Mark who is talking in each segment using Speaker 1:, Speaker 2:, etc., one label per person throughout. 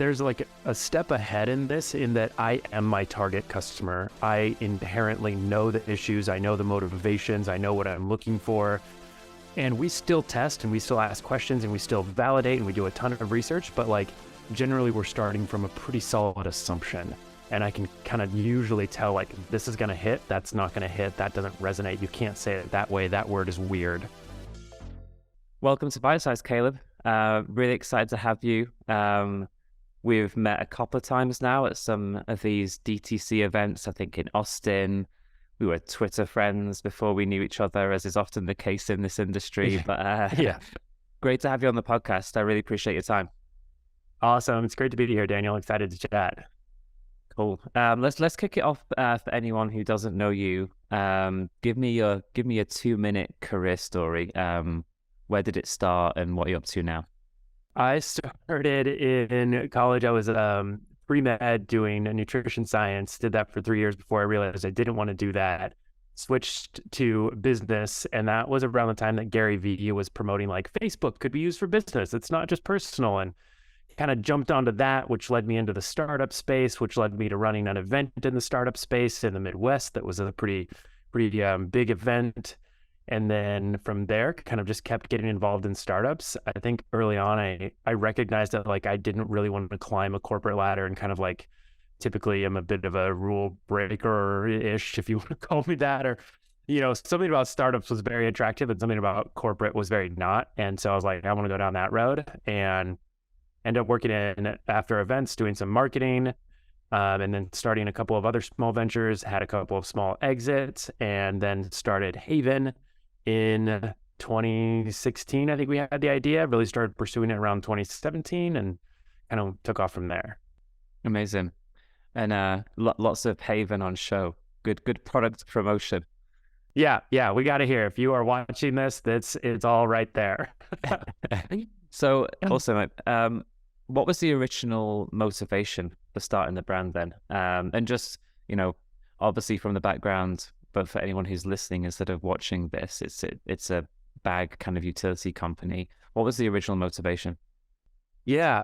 Speaker 1: there's like a step ahead in this, in that I am my target customer. I inherently know the issues, I know the motivations, I know what I'm looking for. And we still test and we still ask questions and we still validate and we do a ton of research, but like generally we're starting from a pretty solid assumption. And I can kind of usually tell like, this is gonna hit, that's not gonna hit, that doesn't resonate, you can't say it that way, that word is weird.
Speaker 2: Welcome to Bite Size, Caleb. Really excited to have you. We've met a couple of times now at some of these DTC events, I think in Austin. We were Twitter friends before we knew each other, as is often the case in this industry. But
Speaker 1: Yeah,
Speaker 2: great to have you on the podcast. I really appreciate your time.
Speaker 1: awesome. It's great to be here, Daniel. Excited to chat.
Speaker 2: Cool. Let's kick it off for anyone who doesn't know you. Give me a 2-minute career story. Where did it start and what are you up to now?
Speaker 1: I started in college. I was pre-med doing nutrition science, did that for 3 years before I realized I didn't want to do that. Switched to business, and that was around the time that Gary Vee was promoting like Facebook could be used for business. It's not just personal, and kind of jumped onto that, which led me into the startup space, which led me to running an event in the startup space in the Midwest. That was a pretty big event. And then from there, kind of just kept getting involved in startups. I think early on, I recognized that like I didn't really want to climb a corporate ladder, and kind of like typically I'm a bit of a rule breaker-ish, if you want to call me that, or, something about startups was very attractive and something about corporate was very not. And so I was like, I want to go down that road, and ended up working in after events, doing some marketing, and then starting a couple of other small ventures, had a couple of small exits, and then started Haven in 2016. I think we had the idea, really started pursuing it around 2017 and kind of took off from there.
Speaker 2: Amazing. And lots of Haven on show. Good product promotion.
Speaker 1: Yeah, we got to hear. If you are watching this, it's all right there.
Speaker 2: So also, what was the original motivation for starting the brand then? And just, obviously from the background, but for anyone who's listening instead of watching this, it's a bag kind of utility company. What was the original motivation?
Speaker 1: Yeah,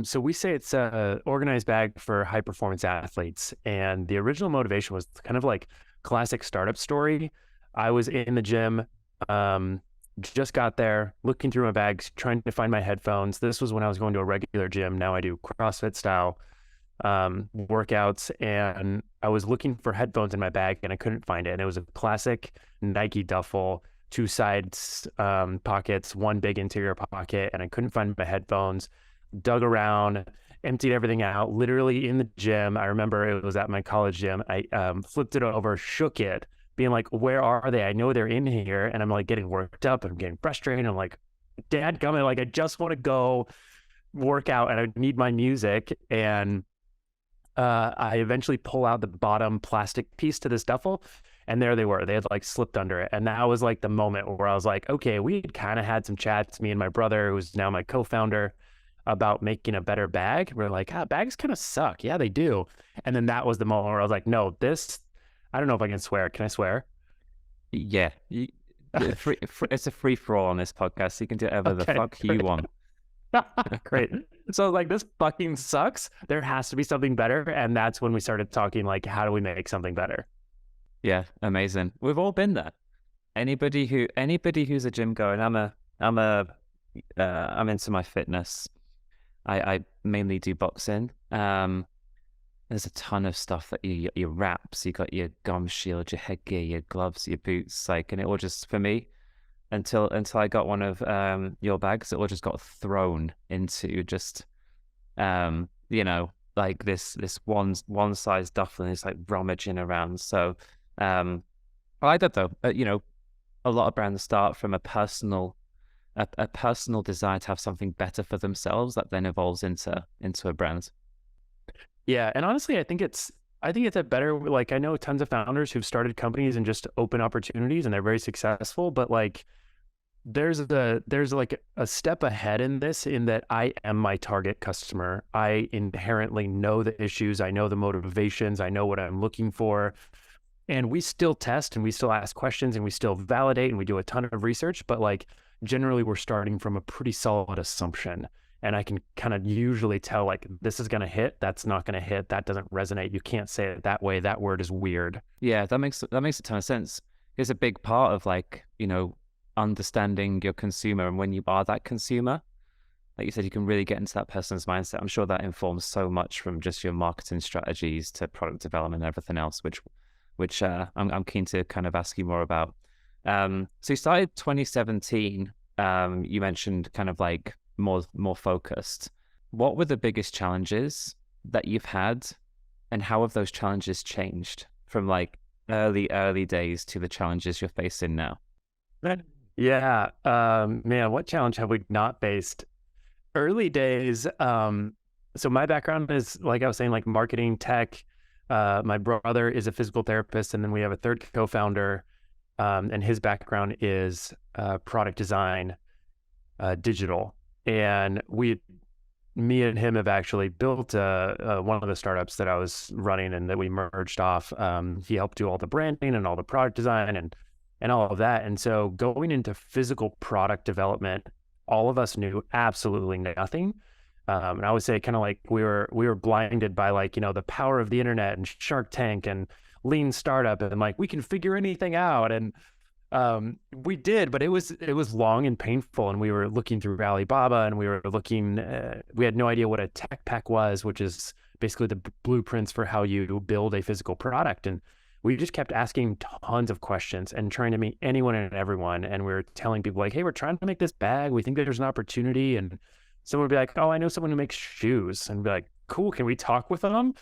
Speaker 1: so we say it's a organized bag for high performance athletes. And the original motivation was kind of like classic startup story. I was in the gym, just got there, looking through my bags, trying to find my headphones. This was when I was going to a regular gym. Now I do CrossFit style workouts, and I was looking for headphones in my bag and I couldn't find it. And it was a classic Nike duffel, 2 sides pockets, 1 big interior pocket, and I couldn't find my headphones. Dug around, emptied everything out, literally in the gym. I remember it was at my college gym. I flipped it over, shook it, being like, where are they? I know they're in here. And I'm like getting worked up. I'm getting frustrated. I'm like, Dad, come in. Like, I just want to go work out and I need my music. And I eventually pull out the bottom plastic piece to this duffel, and there they were. They had like slipped under it. And that was like the moment where I was like, okay, we had kind of had some chats, me and my brother, who's now my co-founder, about making a better bag. We're like, bags kind of suck. Yeah, they do. And then that was the moment where I was like, no, I don't know if I can swear. Can I swear?
Speaker 2: Yeah. It's a free for all on this podcast. So you can do whatever the fuck you want.
Speaker 1: Great. So like, this fucking sucks. There has to be something better. And that's when we started talking like, how do we make something better?
Speaker 2: Yeah, amazing. We've all been there. Anybody who's a gym goer, and I'm into my fitness. I mainly do boxing. There's a ton of stuff that your wraps, you got your gum shield, your headgear, your gloves, your boots, like, and it all just, for me, until I got one of your bags, it all just got thrown into just like this one size duffel, and it's like rummaging around. So I like that though. A lot of brands start from a personal desire to have something better for themselves that then evolves into a brand.
Speaker 1: Yeah, and honestly, I think it's a better, like, I know tons of founders who've started companies and just open opportunities and they're very successful, but like there's like a step ahead in this, in that I am my target customer. I inherently know the issues, I know the motivations, I know what I'm looking for. And we still test and we still ask questions and we still validate and we do a ton of research, but like generally we're starting from a pretty solid assumption. and I can kind of usually tell like this is going to hit, that's not going to hit, that doesn't resonate, you can't say it that way, that word is weird.
Speaker 2: Yeah, that makes a ton of sense. It's a big part of like, understanding your consumer, and when you are that consumer, like you said, you can really get into that person's mindset. I'm sure that informs so much from just your marketing strategies to product development and everything else, which I'm keen to kind of ask you more about. So you started 2017. You mentioned kind of like more focused. What were the biggest challenges that you've had, and how have those challenges changed from like early days to the challenges you're facing now?
Speaker 1: Yeah, man, what challenge have we not faced? Early days. So my background is, like I was saying, like marketing, tech. My brother is a physical therapist, and then we have a third co-founder, and his background is product design, digital. And me and him have actually built one of the startups that I was running and that we merged off. He helped do all the branding and all the product design and all of that. And so going into physical product development, all of us knew absolutely nothing. And I would say kind of like we were blinded by like, the power of the internet and Shark Tank and lean startup, and like we can figure anything out. And we did, but it was long and painful. And we were looking through Alibaba, and we were looking, we had no idea what a tech pack was, which is basically the blueprints for how you build a physical product. And we just kept asking tons of questions and trying to meet anyone and everyone. And we were telling people like, hey, we're trying to make this bag. We think there's an opportunity. And someone would be like, oh, I know someone who makes shoes. And be like, cool, can we talk with them?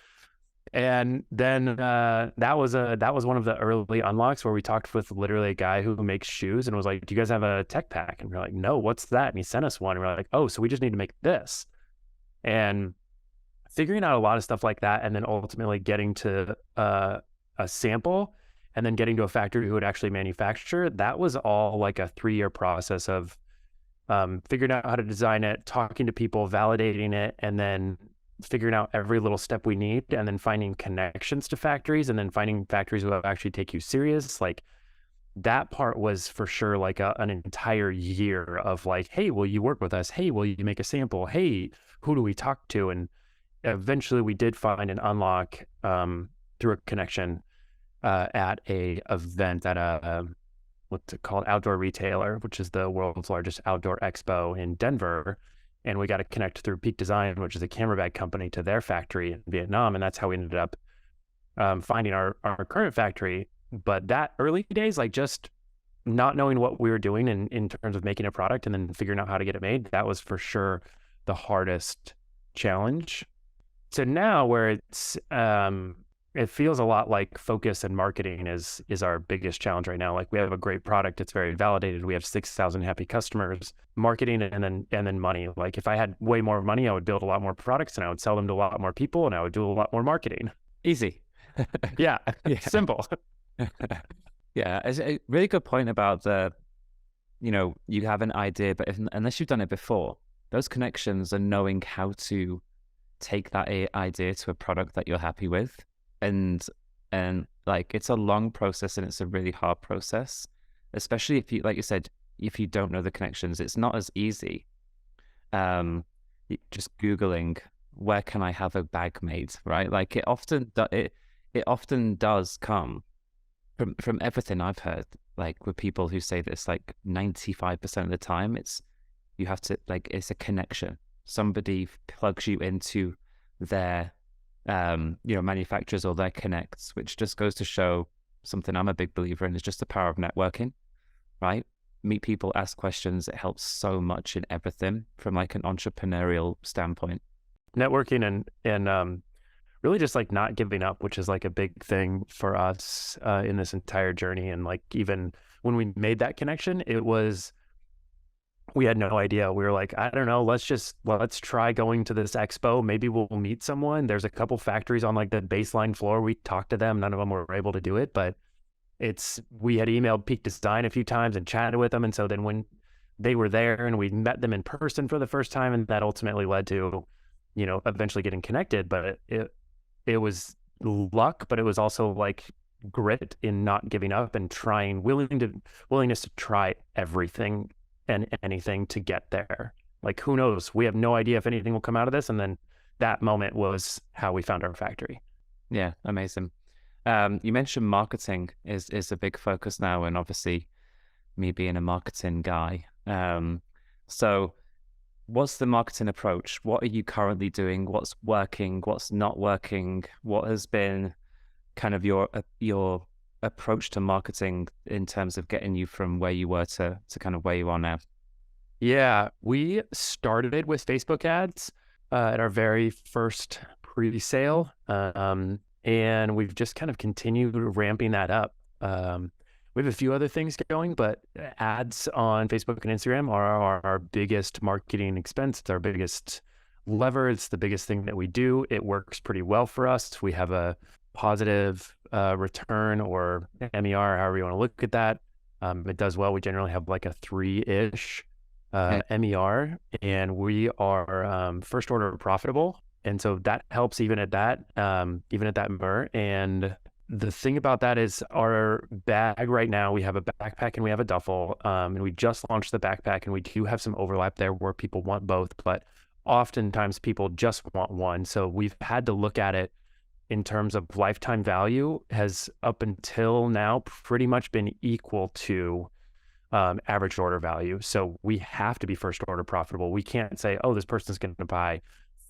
Speaker 1: And then that was one of the early unlocks where we talked with literally a guy who makes shoes and was like, do you guys have a tech pack? And we're like, no, what's that? And he sent us one. And we're like, oh, so we just need to make this. And figuring out a lot of stuff like that, and then ultimately getting to a sample, and then getting to a factory who would actually manufacture, that was all like a 3-year process of figuring out how to design it, talking to people, validating it, and then figuring out every little step we need, and then finding connections to factories, and then finding factories who actually take you serious. Like that part was for sure like an entire year of like, hey, will you work with us? Hey, will you make a sample? Hey, who do we talk to? And eventually we did find an unlock through a connection at a event at a what's it called, outdoor retailer, which is the world's largest outdoor expo in Denver. And we got to connect through Peak Design, which is a camera bag company, to their factory in Vietnam. And that's how we ended up finding our current factory. But that early days, like just not knowing what we were doing in terms of making a product and then figuring out how to get it made, that was for sure the hardest challenge. So now where it feels a lot like focus and marketing is our biggest challenge right now. Like we have a great product, it's very validated. We have 6,000 happy customers. Marketing and then money. Like if I had way more money, I would build a lot more products and I would sell them to a lot more people and I would do a lot more marketing.
Speaker 2: Easy.
Speaker 1: Yeah, simple.
Speaker 2: Yeah, it's a really good point about you have an idea, but unless you've done it before, those connections and knowing how to take that idea to a product that you're happy with. And like it's a long process and it's a really hard process, especially if you, like you said, if you don't know the connections. It's not as easy just Googling where can I have a bag made, right? Like it often does come from everything I've heard, like with people who say this, like 95% of the time you have to, like, it's a connection. Somebody plugs you into their manufacturers or their connects, which just goes to show something I'm a big believer in, is just the power of networking, right? Meet people, ask questions. It helps so much in everything from like an entrepreneurial standpoint.
Speaker 1: Networking and really just like not giving up, which is like a big thing for us in this entire journey. And like even when we made that connection, we had no idea. We were like, I don't know, let's try going to this expo. Maybe we'll meet someone. There's a couple factories on like the baseline floor. We talked to them. None of them were able to do it, but we had emailed Peak Design a few times and chatted with them. And so then when they were there and we met them in person for the first time, and that ultimately led to, eventually getting connected. But it was luck, but it was also like grit in not giving up and willingness to try everything and anything to get there. Like, who knows? We have no idea if anything will come out of this. And then that moment was how we found our factory.
Speaker 2: Yeah, amazing. You mentioned marketing is a big focus now, and obviously me being a marketing guy. So what's the marketing approach? What are you currently doing? What's working? What's not working? What has been kind of your approach to marketing in terms of getting you from where you were to kind of where you are now?
Speaker 1: Yeah, we started with Facebook ads at our very first pre-sale, and we've just kind of continued ramping that up. We have a few other things going, but ads on Facebook and Instagram are our biggest marketing expense. It's our biggest lever. It's the biggest thing that we do. It works pretty well for us. We have a positive return, or MER, however you want to look at that. It does well. We generally have like a 3-ish MER, and we are first order profitable. And so that helps even at that MER. And the thing about that is our bag right now, we have a backpack and we have a duffel. And we just launched the backpack, and we do have some overlap there where people want both, but oftentimes people just want one. So we've had to look at it in terms of lifetime value, has up until now pretty much been equal to average order value. So we have to be first order profitable. We can't say, oh, this person's going to buy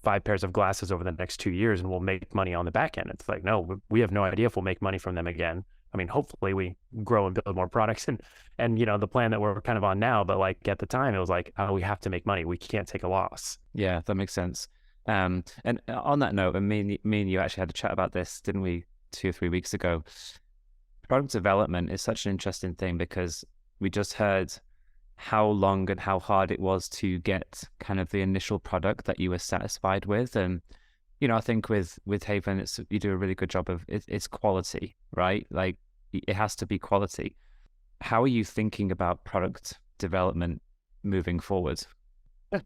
Speaker 1: 5 pairs of glasses over the next 2 years and we'll make money on the back end. It's like, no, we have no idea if we'll make money from them again. I mean, hopefully we grow and build more products, and the plan that we're kind of on now, but like at the time it was like, oh, we have to make money. We can't take a loss.
Speaker 2: Yeah, that makes sense. And on that note, and me and you actually had a chat about this, didn't we, 2 or 3 weeks ago? Product development is such an interesting thing because we just heard how long and how hard it was to get kind of the initial product that you were satisfied with. And, I think with Haven, you do a really good job of it's quality, right? Like it has to be quality. How are you thinking about product development moving forward?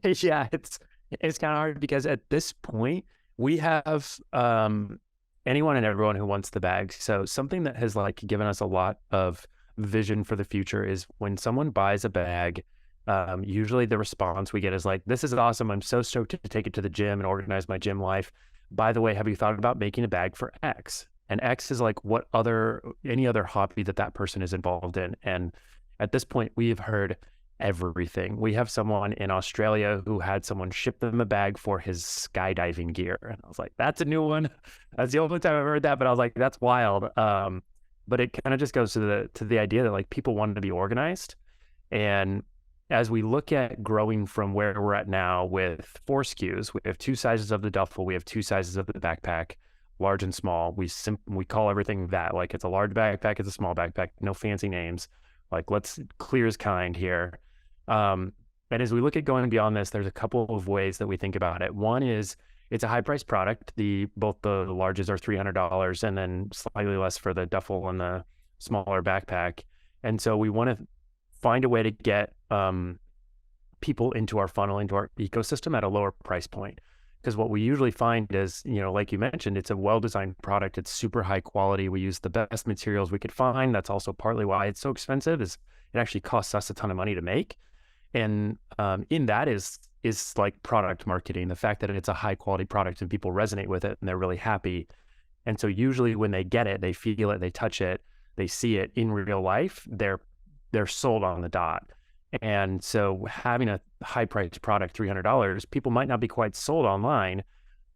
Speaker 1: Yeah, it's kind of hard because at this point we have anyone and everyone who wants the bag. So something that has like given us a lot of vision for the future is when someone buys a bag, usually the response we get is like, this is awesome. I'm so stoked to take it to the gym and organize my gym life. By the way, have you thought about making a bag for X? And X is like any other hobby that person is involved in. And at this point, we've heard everything. We have someone in Australia who had someone ship them a bag for his skydiving gear. And I was like, that's a new one. That's the only time I've heard that, but I was like, that's wild. But it kind of just goes to the idea that like people want to be organized. And as we look at growing from where we're at now with 4 SKUs, we have 2 sizes of the duffel, we have 2 sizes of the backpack, large and small. We call everything that, like it's a large backpack, it's a small backpack, no fancy names. Like let's clear as kind here. And as we look at going beyond this, there's a couple of ways that we think about it. One is it's a high price product. Both the larges are $300 and then slightly less for the duffel and the smaller backpack. And so we want to find a way to get people into our funnel, into our ecosystem at a lower price point. Because what we usually find is, like you mentioned, it's a well-designed product. It's super high quality. We use the best materials we could find. That's also partly why it's so expensive, is it actually costs us a ton of money to make. And in that is like product marketing, the fact that it's a high quality product and people resonate with it and they're really happy. And so usually when they get it, they feel it, they touch it, they see it in real life, they're sold on the dot. And so having a high priced product, $300, people might not be quite sold online.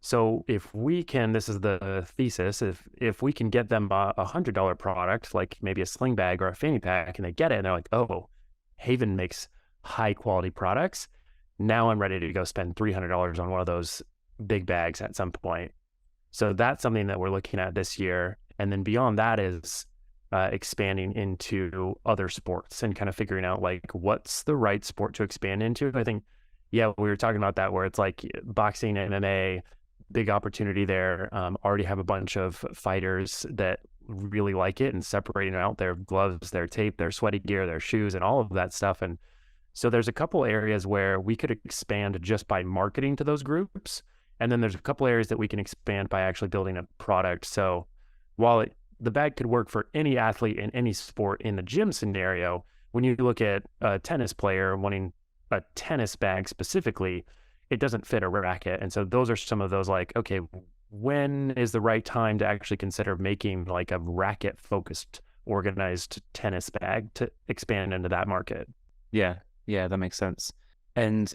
Speaker 1: So if we can, this is the thesis, if we can get them a $100 product, like maybe a sling bag or a fanny pack, and they get it and they're like, oh, Haven makes high quality products. Now I'm ready to go spend $300 on one of those big bags at some point. So that's something that we're looking at this year. And then beyond that is expanding into other sports and kind of figuring out like what's the right sport to expand into. I think, yeah, we were talking about that where it's like boxing, MMA, big opportunity there. Already have a bunch of fighters that really like it and separating out their gloves, their tape, their sweaty gear, their shoes, and all of that stuff. And so there's a couple areas where we could expand just by marketing to those groups. And then there's a couple areas that we can expand by actually building a product. So while the bag could work for any athlete in any sport in the gym scenario, when you look at a tennis player wanting a tennis bag specifically, it doesn't fit a racket. And so those are some of those like, okay, when is the right time to actually consider making like a racket focused organized tennis bag to expand into that market?
Speaker 2: Yeah, yeah, that makes sense. And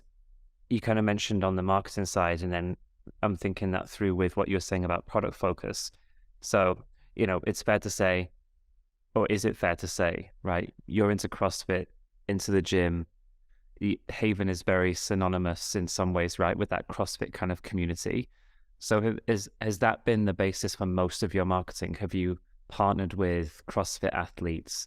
Speaker 2: you kind of mentioned on the marketing side, and then I'm thinking that through with what you're saying about product focus. So, it's fair to say, or is it fair to say, right? You're into CrossFit, into the gym. Haven is very synonymous in some ways, right, with that CrossFit kind of community. So has that been the basis for most of your marketing? Have you partnered with CrossFit athletes?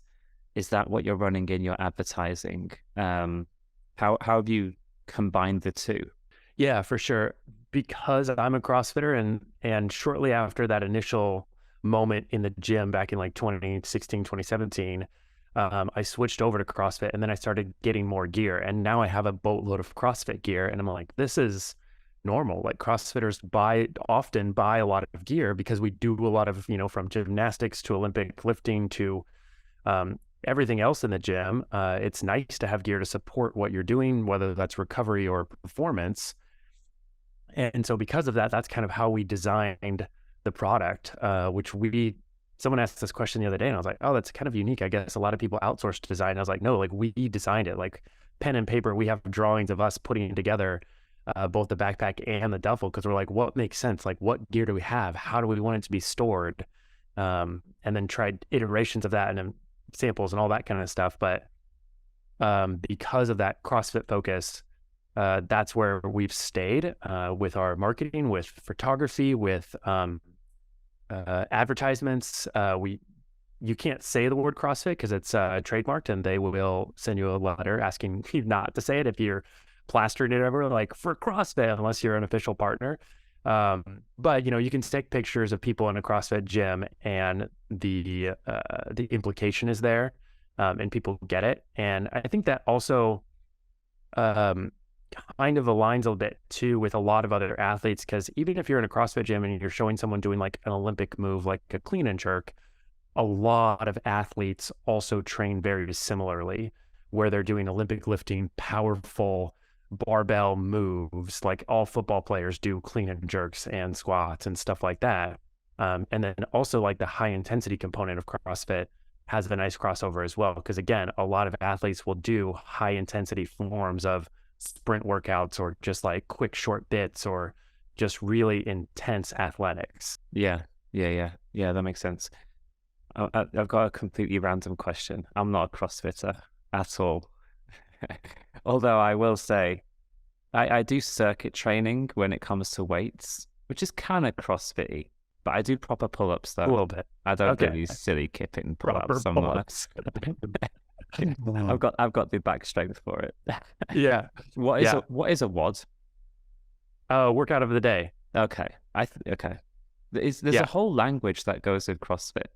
Speaker 2: Is that what you're running in your advertising? How have you combined the two?
Speaker 1: Yeah, for sure. Because I'm a CrossFitter and shortly after that initial moment in the gym back in like 2016, 2017, I switched over to CrossFit and then I started getting more gear. And now I have a boatload of CrossFit gear. And I'm like, this is normal. Like CrossFitters often buy a lot of gear because we do a lot of, from gymnastics to Olympic lifting to everything else in the gym. It's nice to have gear to support what you're doing, whether that's recovery or performance. And so because of that, that's kind of how we designed the product, someone asked this question the other day and I was like, oh, that's kind of unique. I guess a lot of people outsource design. I was like, no, like we designed it, like pen and paper. We have drawings of us putting together both the backpack and the duffel because we're like, what makes sense? Like what gear do we have? How do we want it to be stored? And then tried iterations of that and then samples and all that kind of stuff. But because of that CrossFit focus, that's where we've stayed with our marketing, with photography, with advertisements. You can't say the word CrossFit because it's trademarked, and they will send you a letter asking you not to say it if you're plastering it ever, like for CrossFit, unless you're an official partner. But you can take pictures of people in a CrossFit gym, and the implication is there, and people get it. And I think that also kind of aligns a bit too with a lot of other athletes, because even if you're in a CrossFit gym and you're showing someone doing like an Olympic move, like a clean and jerk, a lot of athletes also train very similarly, where they're doing Olympic lifting, powerful barbell moves, like all football players do clean and jerks and squats and stuff like that. And then also like the high intensity component of CrossFit has a nice crossover as well, because again, a lot of athletes will do high intensity forms of sprint workouts or just like quick short bits or just really intense athletics.
Speaker 2: Yeah, that makes sense. I've got a completely random question. I'm not a CrossFitter at all. Although I will say, I do circuit training when it comes to weights, which is kind of CrossFit-y, but I do proper pull-ups though.
Speaker 1: A little bit.
Speaker 2: I don't do these silly kipping pull-ups. I've got the back strength for it.
Speaker 1: Yeah.
Speaker 2: What is a WOD?
Speaker 1: Workout of the day.
Speaker 2: Okay. Okay. There's a whole language that goes with CrossFit.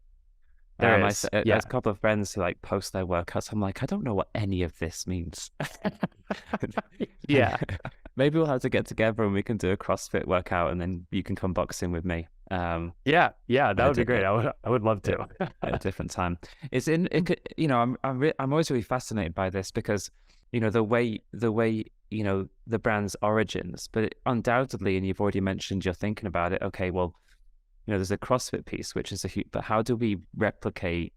Speaker 1: There's
Speaker 2: a couple of friends who like post their workouts. I'm like, I don't know what any of this means.
Speaker 1: Yeah.
Speaker 2: Maybe we'll have to get together and we can do a CrossFit workout, and then you can come boxing with me.
Speaker 1: Yeah, that would be great. I would love to.
Speaker 2: At a different time. I'm always really fascinated by this because, the way the brand's origins, but undoubtedly, and you've already mentioned you're thinking about it. Okay, well, there's a CrossFit piece, which is but how do we replicate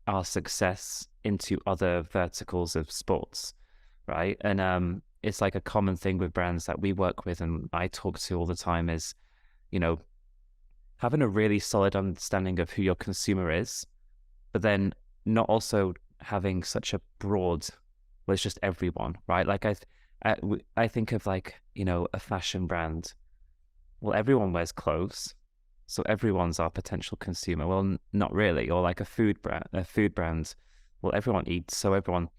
Speaker 2: our success into other verticals of sports, right? And it's like a common thing with brands that we work with and I talk to all the time is, having a really solid understanding of who your consumer is, but then not also having such a broad, well, it's just everyone, right? Like I think of like, a fashion brand. Well, everyone wears clothes, so everyone's our potential consumer. Well, not really. Or like a food brand. Well, everyone eats, so everyone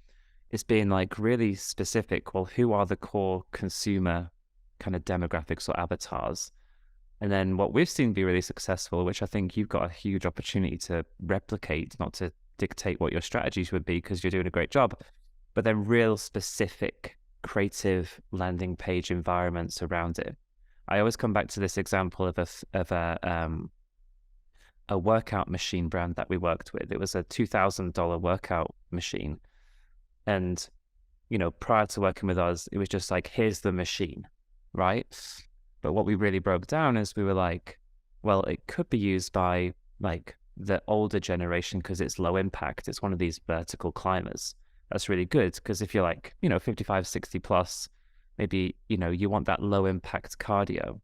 Speaker 2: is being like really specific. Well, who are the core consumer kind of demographics or avatars? And then what we've seen be really successful, which I think you've got a huge opportunity to replicate, not to dictate what your strategies would be because you're doing a great job, but then real specific creative landing page environments around it. I always come back to this example of a workout machine brand that we worked with. It was a $2,000 workout machine. And, prior to working with us, it was just like, here's the machine, right? But what we really broke down is we were like, well, it could be used by like the older generation because it's low impact. It's one of these vertical climbers. That's really good because if you're like, 55, 60 plus, maybe, you want that low impact cardio.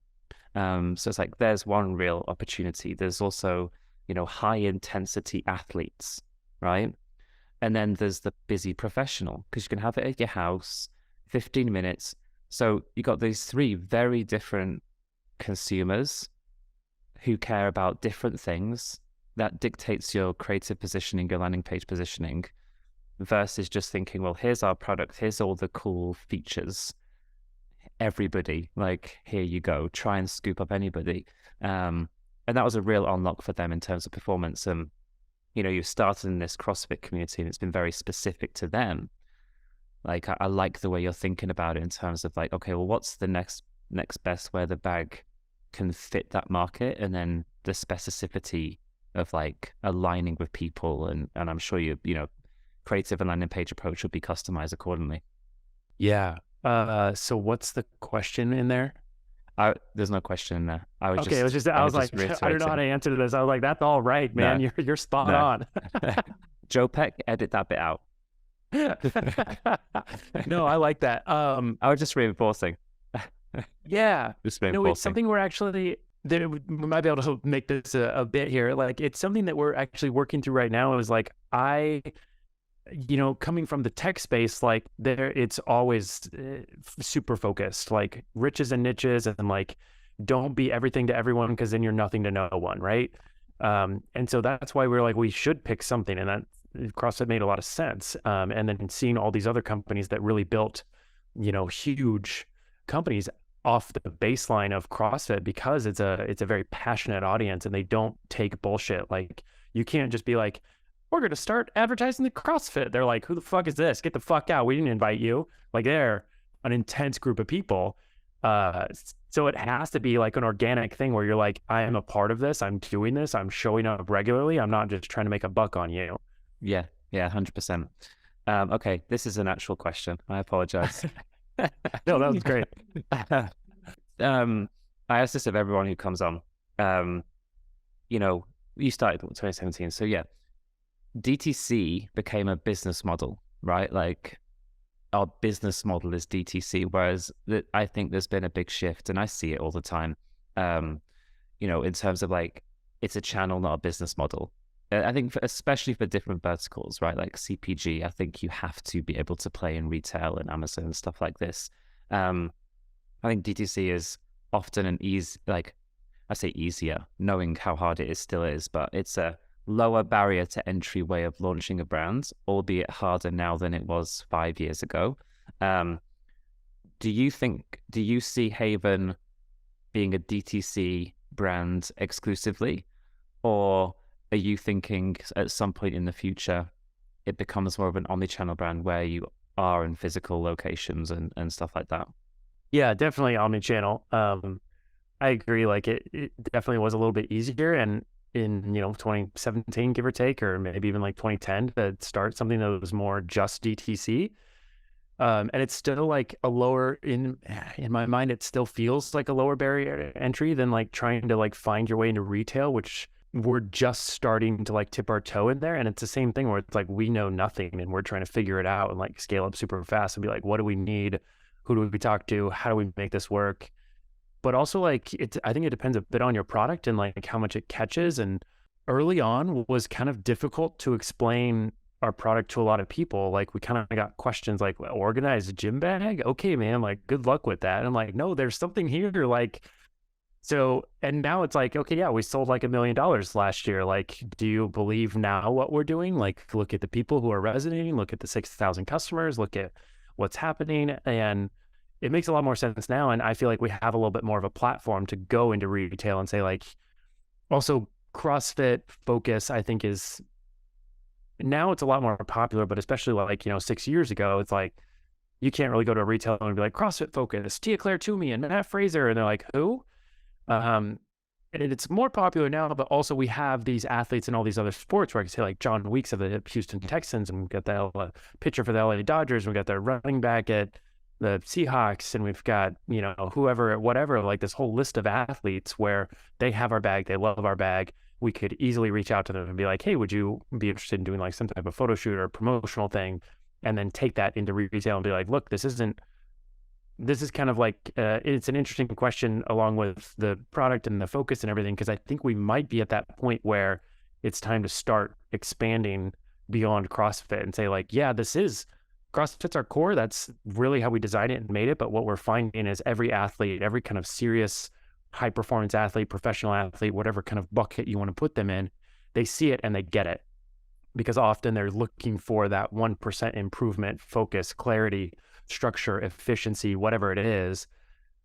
Speaker 2: So it's like, there's one real opportunity. There's also, high intensity athletes, right? And then there's the busy professional because you can have it at your house, 15 minutes. So you got these three very different consumers who care about different things. That dictates your creative positioning, your landing page positioning, versus just thinking, well, here's our product, here's all the cool features. Everybody, like, here you go, try and scoop up anybody. And that was a real unlock for them in terms of performance. And, you started in this CrossFit community and it's been very specific to them. Like, I like the way you're thinking about it in terms of like, okay, well, what's the next best where the bag can fit that market, and then the specificity of like aligning with people, and I'm sure creative and landing page approach will be customized accordingly.
Speaker 1: Yeah. So what's the question in there?
Speaker 2: There's no question in there.
Speaker 1: I was like, I don't know how to answer this. I was like, that's all right, man. No, you're spot on.
Speaker 2: Joe Peck, edit that bit out.
Speaker 1: No, I like that.
Speaker 2: I was just reinforcing.
Speaker 1: Yeah. It's something we're actually, we might be able to make this a bit here. Like, it's something that we're actually working through right now. It was like, coming from the tech space, like it's always super focused, like riches and niches, and like, don't be everything to everyone because then you're nothing to no one, right? And so that's why we're like, we should pick something, and that CrossFit made a lot of sense. And then seeing all these other companies that really built, huge companies off the baseline of CrossFit, because it's a very passionate audience and they don't take bullshit. Like, you can't just be like, we're going to start advertising the CrossFit. They're like, who the fuck is this? Get the fuck out. We didn't invite you. Like, they're an intense group of people. So it has to be like an organic thing where you're like, I am a part of this. I'm doing this. I'm showing up regularly. I'm not just trying to make a buck on you.
Speaker 2: Yeah, 100%. Okay, this is an actual question. I apologize.
Speaker 1: No, that was great.
Speaker 2: I ask this of everyone who comes on. You started in 2017. So yeah, DTC became a business model, right? Like, our business model is DTC, whereas I think there's been a big shift, and I see it all the time. In terms of like, it's a channel, not a business model. I think especially for different verticals, right? Like CPG, I think you have to be able to play in retail and Amazon and stuff like this. I think DTC is often I say easier, knowing how hard it is still is, but it's a lower barrier to entry way of launching a brand, albeit harder now than it was 5 years ago. Do you see Haven being a DTC brand exclusively, or are you thinking at some point in the future it becomes more of an omnichannel brand where you are in physical locations and stuff like that?
Speaker 1: Yeah, definitely omnichannel. I agree. Like, it definitely was a little bit easier, and in 2017, give or take, or maybe even like 2010, to start something that was more just DTC. And it's still like a lower, in my mind, it still feels like a lower barrier to entry than like trying to like find your way into retail, which we're just starting to like tip our toe in there. And it's the same thing where it's like, we know nothing and we're trying to figure it out and like scale up super fast and be like, what do we need? Who do we talk to? How do we make this work? But also, like, I think it depends a bit on your product and like how much it catches. And early on was kind of difficult to explain our product to a lot of people. Like, we kind of got questions like, organized gym bag? Okay, man, like, good luck with that. And I'm like, no, there's something here. Like, so, and now it's like, okay, yeah, we sold like $1 million last year. Like, do you believe now what we're doing? Like, look at the people who are resonating, look at the 6,000 customers, look at what's happening. And it makes a lot more sense now. And I feel like we have a little bit more of a platform to go into retail and say, like, also CrossFit focus, I think, is now it's a lot more popular, but especially like, 6 years ago, it's like, you can't really go to a retailer and be like, CrossFit focus, Tia Claire Toomey and Matt Fraser. And they're like, who? and it's more popular now, but also we have these athletes in all these other sports where I can say like John Weeks of the Houston Texans, and we've got the pitcher for the LA Dodgers, and we've got the running back at the Seahawks, and we've got, you know, whoever, whatever, like this whole list of athletes where they have our bag, they love our bag. We could easily reach out to them and be like, hey, would you be interested in doing like some type of photo shoot or promotional thing? And then take that into retail and be like, look, this is kind of like, it's an interesting question along with the product and the focus and everything, because I think we might be at that point where it's time to start expanding beyond CrossFit and say like, yeah, CrossFit's our core. That's really how we designed it and made it. But what we're finding is every athlete, every kind of serious high performance athlete, professional athlete, whatever kind of bucket you want to put them in, they see it and they get it. Because often they're looking for that 1% improvement, focus, clarity, structure, efficiency, whatever it is,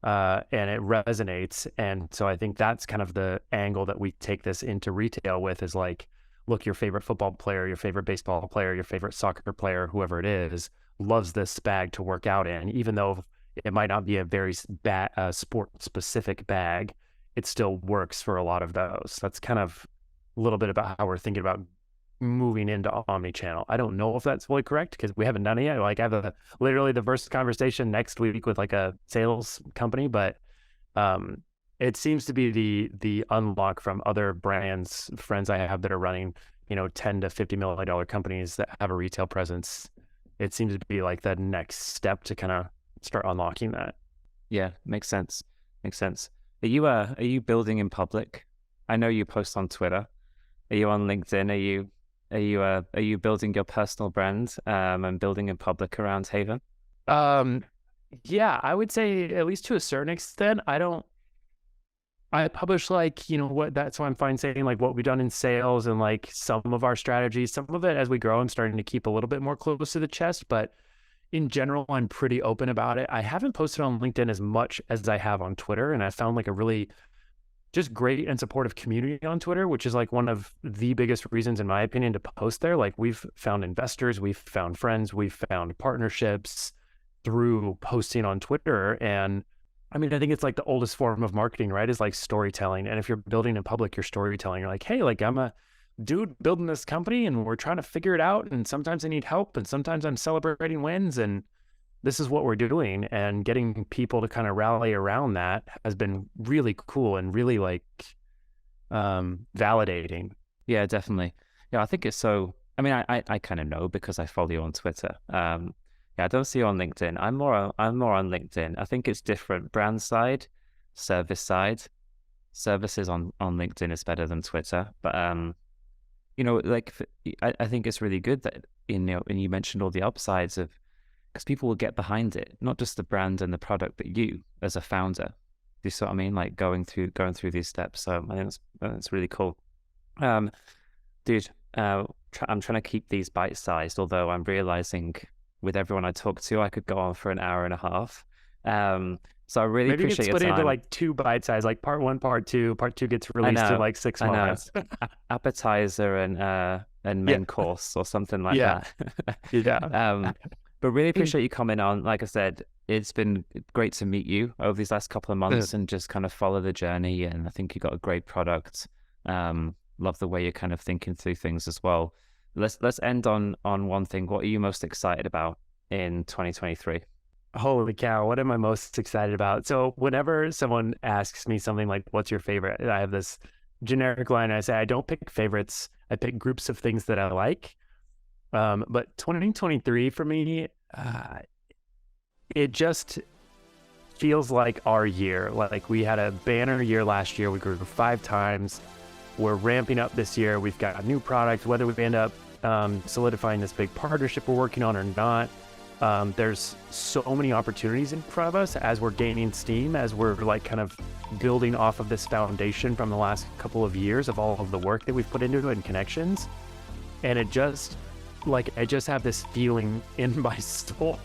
Speaker 1: and it resonates. And so I think that's kind of the angle that we take this into retail with, is like, look, your favorite football player, your favorite baseball player, your favorite soccer player, whoever it is, loves this bag to work out in. Even though it might not be a very sport-specific bag, it still works for a lot of those. That's kind of a little bit about how we're thinking about moving into omni-channel. I don't know if that's fully correct because we haven't done it yet. Like I have literally the first conversation next week with like a sales company, but it seems to be the unlock from other brands, friends I have that are running, you know, $10 to $50 million companies that have a retail presence. It seems to be like the next step to kind of start unlocking that.
Speaker 2: Yeah, makes sense. Makes sense. Are you building in public? I know you post on Twitter. Are you on LinkedIn? Are you building your personal brand and building in public around Haven?
Speaker 1: Yeah, I would say at least to a certain extent. I publish like, you know, that's why I'm fine saying like what we've done in sales and like some of our strategies. Some of it as we grow, I'm starting to keep a little bit more close to the chest, but in general, I'm pretty open about it. I haven't posted on LinkedIn as much as I have on Twitter, and I found like a really just great and supportive community on Twitter, which is like one of the biggest reasons, in my opinion, to post there. Like we've found investors, we've found friends, we've found partnerships through posting on Twitter. And I mean, I think it's like the oldest form of marketing, right? Is like storytelling. And if you're building in public, you're storytelling. You're like, hey, like I'm a dude building this company and we're trying to figure it out. And sometimes I need help and sometimes I'm celebrating wins. And this is what we're doing, and getting people to kind of rally around that has been really cool and really like validating.
Speaker 2: Yeah, definitely. Yeah, I think it's so. I mean, I kind of know because I follow you on Twitter. Yeah, I don't see you on LinkedIn. I'm more on LinkedIn. I think it's different. Brand side, service side. Services on LinkedIn is better than Twitter. But you know, like I think it's really good that, you know, and you mentioned all the upsides of, because people will get behind it, not just the brand and the product, but you as a founder. Do you see what I mean? Like going through these steps. So I think that's really cool. Dude, I'm trying to keep these bite-sized, although I'm realizing with everyone I talk to, I could go on for an hour and a half. So I really
Speaker 1: Maybe
Speaker 2: appreciate your
Speaker 1: split
Speaker 2: time.
Speaker 1: into like 2 bite-sized, like part 1, part 2. Part 2 gets released in like 6 months.
Speaker 2: Appetizer and main course or something like that.
Speaker 1: Yeah.
Speaker 2: But really appreciate you coming on. Like I said, it's been great to meet you over these last couple of months and just kind of follow the journey. And I think you got a great product. Love the way you're kind of thinking through things as well. Let's end on one thing. What are you most excited about in 2023?
Speaker 1: Holy cow, what am I most excited about? So whenever someone asks me something like, what's your favorite? I have this generic line. I say, I don't pick favorites. I pick groups of things that I like. But 2023 for me, it just feels like our year. Like we had a banner year last year. We grew 5 times. We're ramping up this year. We've got a new product, whether we end up solidifying this big partnership we're working on or not. There's so many opportunities in front of us as we're gaining steam, as we're like kind of building off of this foundation from the last couple of years of all of the work that we've put into it and connections. And it just, like, I just have this feeling in my soul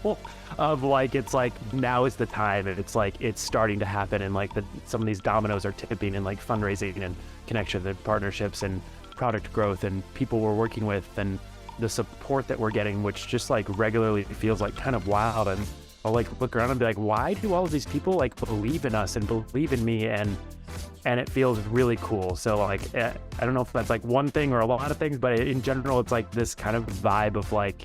Speaker 1: of like, it's like, now is the time. And it's like, it's starting to happen. And like some of these dominoes are tipping in like fundraising and connection and partnerships and product growth and people we're working with and the support that we're getting, which just like regularly feels like kind of wild. And I'll like look around and be like, why do all of these people like believe in us and believe in me? And and it feels really cool. So like, I don't know if that's like one thing or a lot of things, but in general, it's like this kind of vibe of like,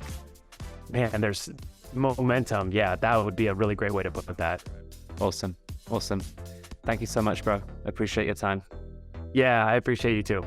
Speaker 1: man, there's momentum. Yeah, that would be a really great way to put that.
Speaker 2: Awesome. Thank you so much, bro. Appreciate your time.
Speaker 1: Yeah, I appreciate you too.